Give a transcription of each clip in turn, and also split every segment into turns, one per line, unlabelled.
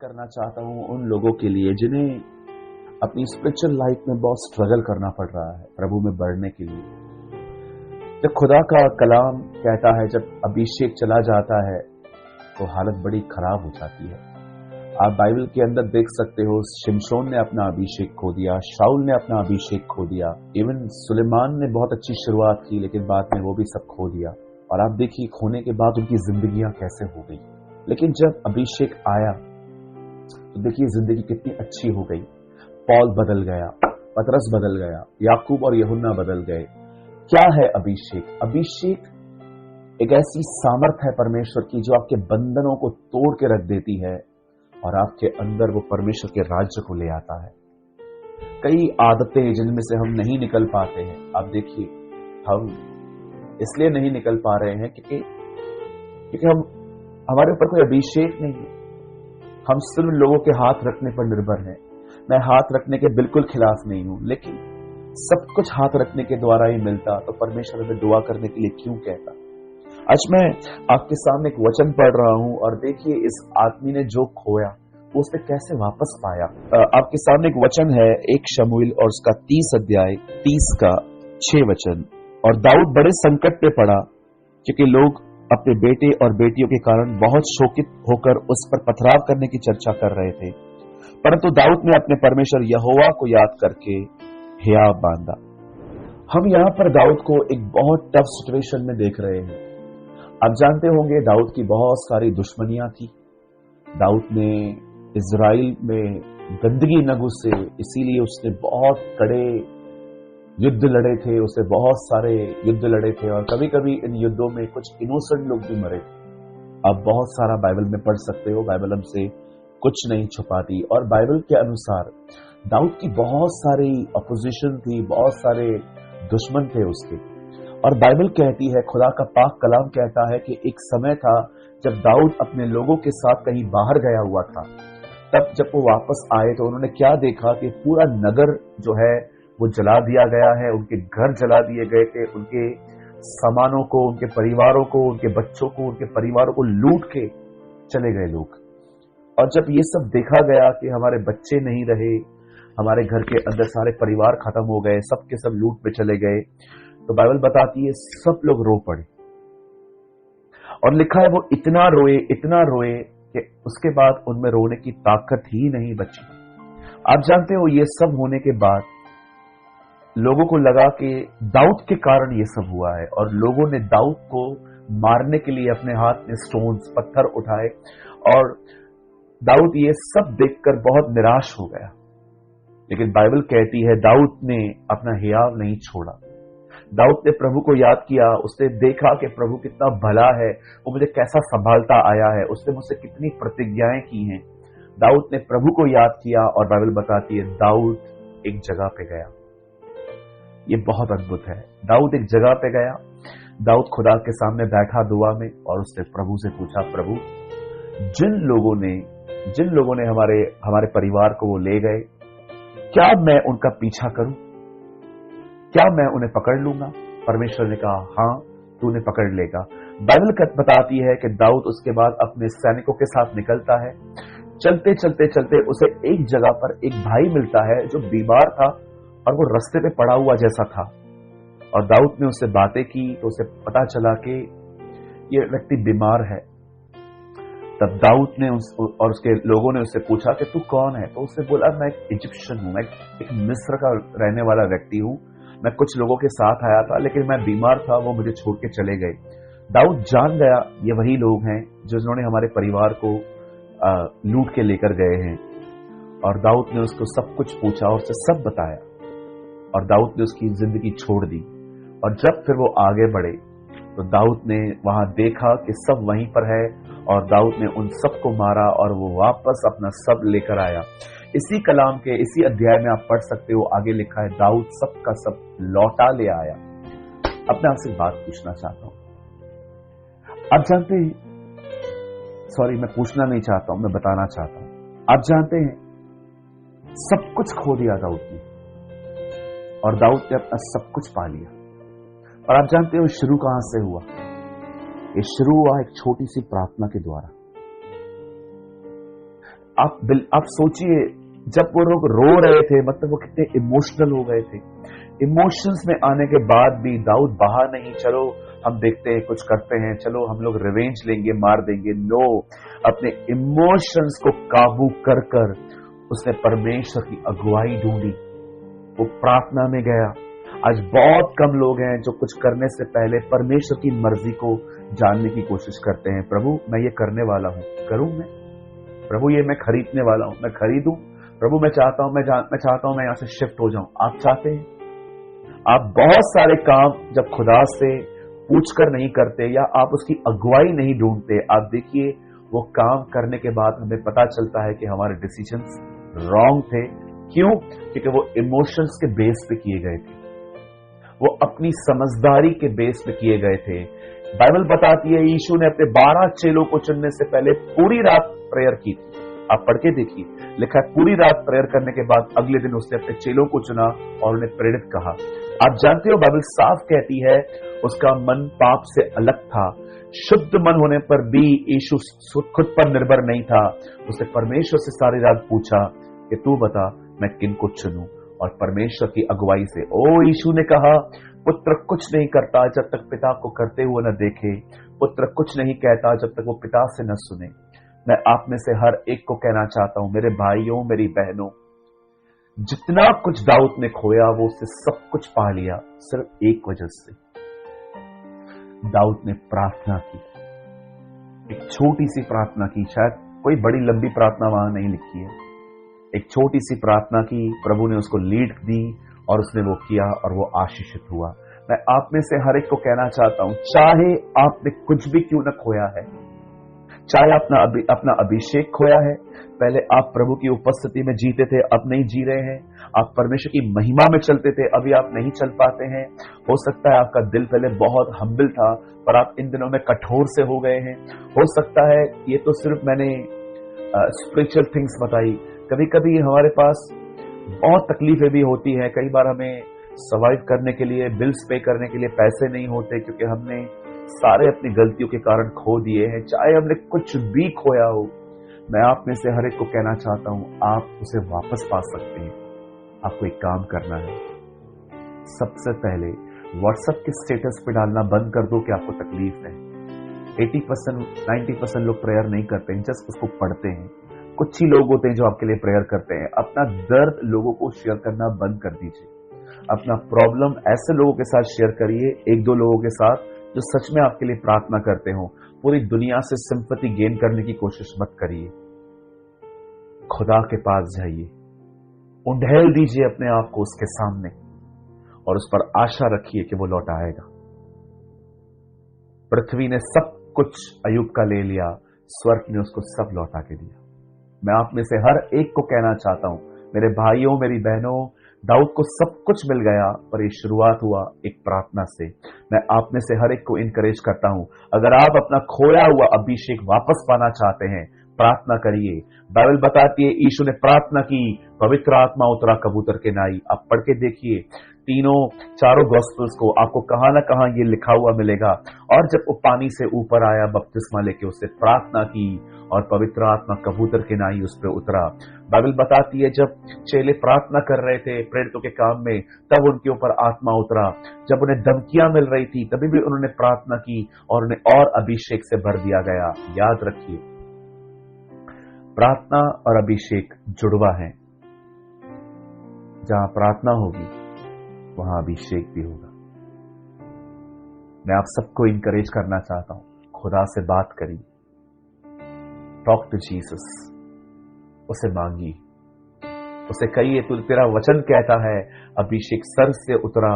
करना चाहता हूं उन लोगों के लिए जिन्हें अपनी स्पिरिचुअल लाइफ में बहुत स्ट्रगल करना पड़ रहा है प्रभु में बढ़ने के लिए। जब खुदा का कलाम कहता है, जब अभिषेक चला जाता है तो हालत बड़ी खराब हो जाती है। आप बाइबल के अंदर देख सकते हो, शिमशोन ने अपना अभिषेक खो दिया, शाऊल ने अपना अभिषेक खो दिया, इवन सुलेमान ने बहुत अच्छी शुरुआत की लेकिन बाद में वो भी सब खो दिया। और आप देखिए खोने के बाद उनकी जिंदगियां कैसे हो गई। लेकिन जब अभिषेक आया तो देखिए जिंदगी कितनी अच्छी हो गई। पौल बदल गया, पतरस बदल गया, याकूब और यूहन्ना बदल गए। क्या है अभिषेक? अभिषेक एक ऐसी सामर्थ है परमेश्वर की जो आपके बंधनों को तोड़ के रख देती है और आपके अंदर वो परमेश्वर के राज्य को ले आता है। कई आदतें जिनमें से हम नहीं निकल पाते हैं। आप देखिए, हम इसलिए नहीं निकल पा रहे हैं क्योंकि हमारे ऊपर कोई अभिषेक नहीं है। हम सिर्फ लोगों के हाथ रखने पर निर्भर हैं। मैं हाथ रखने के बिल्कुल खिलाफ नहीं हूं, लेकिन सब कुछ हाथ रखने के द्वारा ही मिलता तो परमेश्वर हमें दुआ करने के लिए क्यों कहता। आज मैं आपके सामने एक वचन पढ़ रहा हूं और देखिए इस आदमी ने जो खोया वो उसने कैसे वापस पाया। आपके सामने एक वचन है, 1 शमूएल और उसका 30 अध्याय 30 का 6 वचन। और दाऊद बड़े संकट में पड़ा क्योंकि लोग अपने बेटे और बेटियों के कारण बहुत शोकित होकर उस पर पथराव करने की चर्चा कर रहे थे, परंतु दाऊद ने अपने परमेश्वर यहोवा को याद करके हियाव बांधा। हम यहाँ पर दाऊद को एक बहुत टफ सिचुएशन में देख रहे हैं। आप जानते होंगे दाऊद की बहुत सारी दुश्मनियां थी। दाऊद ने इजराइल में गंदगी न घुसे, इसीलिए उसने बहुत कड़े युद्ध लड़े थे, उसने बहुत सारे युद्ध लड़े थे और कभी कभी इन युद्धों में कुछ इनोसेंट लोग भी मरे थे। आप बहुत सारा बाइबल में पढ़ सकते हो, बाइबल हमसे कुछ नहीं छुपाती। और बाइबल के अनुसार दाऊद की बहुत सारी अपोजिशन थी, बहुत सारे दुश्मन थे उसके। और बाइबल कहती है, खुदा का पाक कलाम कहता है कि एक समय था जब दाऊद अपने लोगों के साथ कहीं बाहर गया हुआ था। तब जब वो वापस आए तो उन्होंने क्या देखा कि पूरा नगर जो है वो जला दिया गया है, उनके घर जला दिए गए थे, उनके सामानों को, उनके परिवारों को, उनके बच्चों को, उनके परिवारों को लूट के चले गए लोग। और जब ये सब देखा गया कि हमारे बच्चे नहीं रहे, हमारे घर के अंदर सारे परिवार खत्म हो गए, सब के सब लूट में चले गए, तो बाइबल बताती है सब लोग रो पड़े। और लिखा है वो इतना रोए कि उसके बाद उनमें रोने की ताकत ही नहीं बची। आप जानते हो ये सब होने के बाद लोगों को लगा कि दाऊद के कारण ये सब हुआ है और लोगों ने दाऊद को मारने के लिए अपने हाथ में स्टोन्स, पत्थर उठाए और दाऊद ये सब देखकर बहुत निराश हो गया। लेकिन बाइबल कहती है दाऊद ने अपना हियाव नहीं छोड़ा। दाऊद ने प्रभु को याद किया, उसने देखा कि प्रभु कितना भला है, वो मुझे कैसा संभालता आया है, उसने मुझसे कितनी प्रतिज्ञाएं की हैं। दाऊद ने प्रभु को याद किया और बाइबल बताती है दाऊद एक जगह पे गया। ये बहुत अद्भुत है। दाऊद एक जगह पे गया, दाऊद खुदा के सामने बैठा दुआ में और उसने प्रभु से पूछा, प्रभु जिन लोगों ने हमारे परिवार को वो ले गए, क्या मैं उनका पीछा करूं? क्या मैं उन्हें पकड़ लूंगा? परमेश्वर ने कहा, हां तू उन्हें पकड़ लेगा। बाइबल बताती है कि दाऊद उसके बाद अपने सैनिकों के साथ निकलता है। चलते चलते उसे एक जगह पर एक भाई मिलता है जो बीमार था और वो रास्ते पे पड़ा हुआ जैसा था। और दाऊद ने उससे बातें की तो उसे पता चला कि ये व्यक्ति बीमार है। तब दाऊद ने और उसके लोगों ने उससे पूछा कि तू कौन है? तो उसने बोला, मैं एक इजिप्शियन हूं, मैं एक मिस्र का रहने वाला व्यक्ति हूं, मैं कुछ लोगों के साथ आया था लेकिन मैं बीमार था, वो मुझे छोड़ के चले गए। दाऊद जान गया ये वही लोग हैं जिन्होंने हमारे परिवार को लूट के लेकर गए हैं। और दाऊद ने उसको सब कुछ पूछा और उसे सब बताया और दाऊद ने उसकी जिंदगी छोड़ दी। और जब फिर वो आगे बढ़े तो दाऊद ने वहां देखा कि सब वहीं पर है और दाऊद ने उन सबको मारा और वो वापस अपना सब लेकर आया। इसी कलाम के इसी अध्याय में आप पढ़ सकते हो, आगे लिखा है दाऊद सब का सब लौटा ले आया। अब मैं आपसे बात पूछना चाहता हूं। आप जानते हैं, सॉरी मैं पूछना नहीं चाहता हूं, मैं बताना चाहता हूं। आप जानते हैं सब कुछ खो दिया दाऊद ने और दाऊद ने अपना सब कुछ पा लिया। और आप जानते हो शुरू कहां से हुआ? ये शुरू हुआ एक छोटी सी प्रार्थना के द्वारा। आप सोचिए, जब वो लोग रो रहे थे, मतलब वो कितने इमोशनल हो गए थे। इमोशंस में आने के बाद भी दाऊद बहा नहीं, चलो हम देखते हैं, कुछ करते हैं, चलो हम लोग रिवेंज लेंगे, मार देंगे। नो, अपने इमोशंस को काबू कर कर उसने परमेश्वर की अगुवाई ढूंढी, वो प्रार्थना में गया। आज बहुत कम लोग हैं जो कुछ करने से पहले परमेश्वर की मर्जी को जानने की कोशिश करते हैं। प्रभु मैं ये करने वाला हूं, करूं मैं? प्रभु ये मैं खरीदने वाला हूं, मैं खरीदूं? प्रभु मैं चाहता हूं, मैं चाहता हूं मैं यहां से शिफ्ट हो जाऊं। आप चाहते हैं? आप बहुत सारे काम जब खुदा से पूछकर नहीं करते या आप उसकी अगुवाई नहीं ढूंढते, आप देखिए वो काम करने के बाद हमें पता चलता है कि हमारे डिसीजंस रॉन्ग थे। क्यों? क्योंकि वो इमोशंस के बेस पे किए गए थे, वो अपनी समझदारी के बेस पे किए गए थे। बाइबल बताती है यीशु ने अपने 12 चेलों को चुनने से पहले पूरी रात प्रेयर की थी। आप पढ़ के देखिए, लिखा है पूरी रात प्रेयर करने के बाद अगले दिन उसने अपने चेलों को चुना और उन्हें प्रेरित कहा। आप जानते हो बाइबल साफ कहती है उसका मन पाप से अलग था। शुद्ध मन होने पर भी यीशु खुद पर निर्भर नहीं था। उसने परमेश्वर से सारी रात पूछा कि तू बता मैं किन को चुनूं, और परमेश्वर की अगुवाई से यीशु ने कहा, पुत्र कुछ नहीं करता जब तक पिता को करते हुए न देखे, पुत्र कुछ नहीं कहता जब तक वो पिता से न सुने। मैं आप में से हर एक को कहना चाहता हूं, मेरे भाइयों मेरी बहनों, जितना कुछ दाऊद ने खोया वो उससे सब कुछ पा लिया सिर्फ एक वजह से, दाऊद ने प्रार्थना की। एक छोटी सी प्रार्थना की, शायद कोई बड़ी लंबी प्रार्थना वहां नहीं लिखी है। एक छोटी सी प्रार्थना की, प्रभु ने उसको लीड दी और उसने वो किया और वो आशीषित हुआ। मैं आप में से हर एक को कहना चाहता हूं, चाहे आपने कुछ भी क्यों न खोया है, चाहे अपना अभिषेक खोया है, पहले आप प्रभु की उपस्थिति में जीते थे, अब नहीं जी रहे हैं। आप परमेश्वर की महिमा में चलते थे, अभी आप नहीं चल पाते हैं। हो सकता है आपका दिल पहले बहुत हम्बल था, पर आप इन दिनों में कठोर से हो गए हैं। हो सकता है, ये तो सिर्फ मैंने स्पिरिचुअल थिंग्स बताई, कभी कभी हमारे पास बहुत तकलीफें भी होती हैं। कई बार हमें सर्वाइव करने के लिए, बिल्स पे करने के लिए पैसे नहीं होते, क्योंकि हमने सारे अपनी गलतियों के कारण खो दिए हैं। चाहे हमने कुछ भी खोया हो, मैं आप में से हर एक को कहना चाहता हूं, आप उसे वापस पा सकते हैं। आपको एक काम करना है, सबसे पहले व्हाट्सएप के स्टेटस पे डालना बंद कर दो कि आपको तकलीफ है। 80% 90% लोग प्रेयर नहीं करते हैं, जस्ट उसको पढ़ते हैं। कुछ ही लोग होते हैं जो आपके लिए प्रेयर करते हैं। अपना दर्द लोगों को शेयर करना बंद कर दीजिए। अपना प्रॉब्लम ऐसे लोगों के साथ शेयर करिए, एक दो लोगों के साथ जो सच में आपके लिए प्रार्थना करते हो। पूरी दुनिया से सिंपैथी गेन करने की कोशिश मत करिए। खुदा के पास जाइए, उंडेल दीजिए अपने आप को उसके सामने और उस पर आशा रखिए कि वो लौट आएगा। पृथ्वी ने सब कुछ अय्यूब का ले लिया, स्वर्ग ने उसको सब लौटा के दिया। मैं आप में से हर एक को कहना चाहता हूं, मेरे भाइयों मेरी बहनों, दाऊद को सब कुछ मिल गया, पर ये शुरुआत हुआ एक प्रार्थना से। मैं आप में से हर एक को इनकरेज करता हूं, अगर आप अपना खोया हुआ अभिषेक वापस पाना चाहते हैं, प्रार्थना करिए। बाइबल बताती है यीशु ने प्रार्थना की, पवित्र आत्मा उतरा कबूतर के नाई। आप पढ़ के देखिए चारों गॉस्पेल्स को, आपको कहां ना कहां ये लिखा हुआ मिलेगा। और जब वो पानी से ऊपर आया बपतिस्मा लेके, उससे प्रार्थना की और पवित्र आत्मा कबूतर के नाई उस पर उतरा। बाइबल बताती है जब चेले प्रार्थना कर रहे थे प्रेरितों के काम में, तब उनके ऊपर आत्मा उतरा। जब उन्हें धमकियां मिल रही थी, तभी भी उन्होंने प्रार्थना की और उन्हें और अभिषेक से भर दिया गया। याद रखिए, प्रार्थना और अभिषेक जुड़वा है। जहां प्रार्थना होगी वहां अभिषेक भी होगा। मैं आप सबको इनकरेज करना चाहता हूं, खुदा से बात करिए, टॉक टू जीसस, उसे मांगिए, उसे कहिए तू, तेरा वचन कहता है अभिषेक सर से उतरा,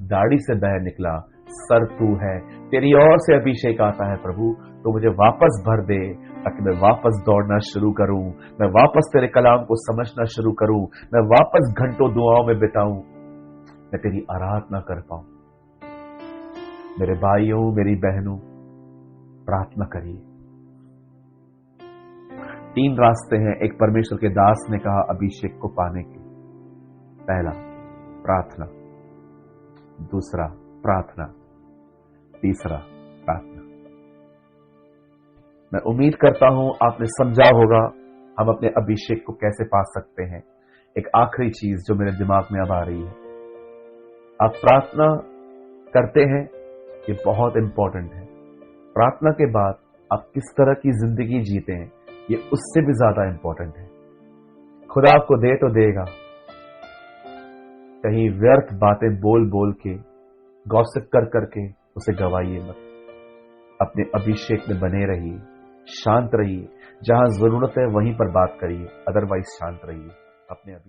दाढ़ी से बह निकला, सर तू है, तेरी ओर से अभिषेक आता है प्रभु, तो मुझे वापस भर दे ताकि मैं वापस दौड़ना शुरू करूं, मैं वापस तेरे कलाम को समझना शुरू करूं, मैं वापस घंटों दुआओं में बिताऊं, मैं तेरी आराधना कर पाऊं। मेरे भाइयों मेरी बहनों, प्रार्थना करिए। 3 रास्ते हैं एक परमेश्वर के दास ने कहा अभिषेक को पाने के। पहला प्रार्थना, दूसरा प्रार्थना, तीसरा प्रार्थना। मैं उम्मीद करता हूं आपने समझा होगा, हम अपने अभिषेक को कैसे पा सकते हैं? एक आखिरी चीज जो मेरे दिमाग में अब आ रही है, आप प्रार्थना करते हैं, ये बहुत इंपॉर्टेंट है। प्रार्थना के बाद आप किस तरह की जिंदगी जीते हैं, ये उससे भी ज्यादा इंपॉर्टेंट है। खुदा आपको दे तो देगा, कहीं व्यर्थ बातें बोल बोल के, गॉसिप कर करके उसे गवाइए मत। अपने अभिषेक में बने रहिए, शांत रहिए, जहां जरूरत है वहीं पर बात करिए, अदरवाइज शांत रहिए। अपने अभिषेक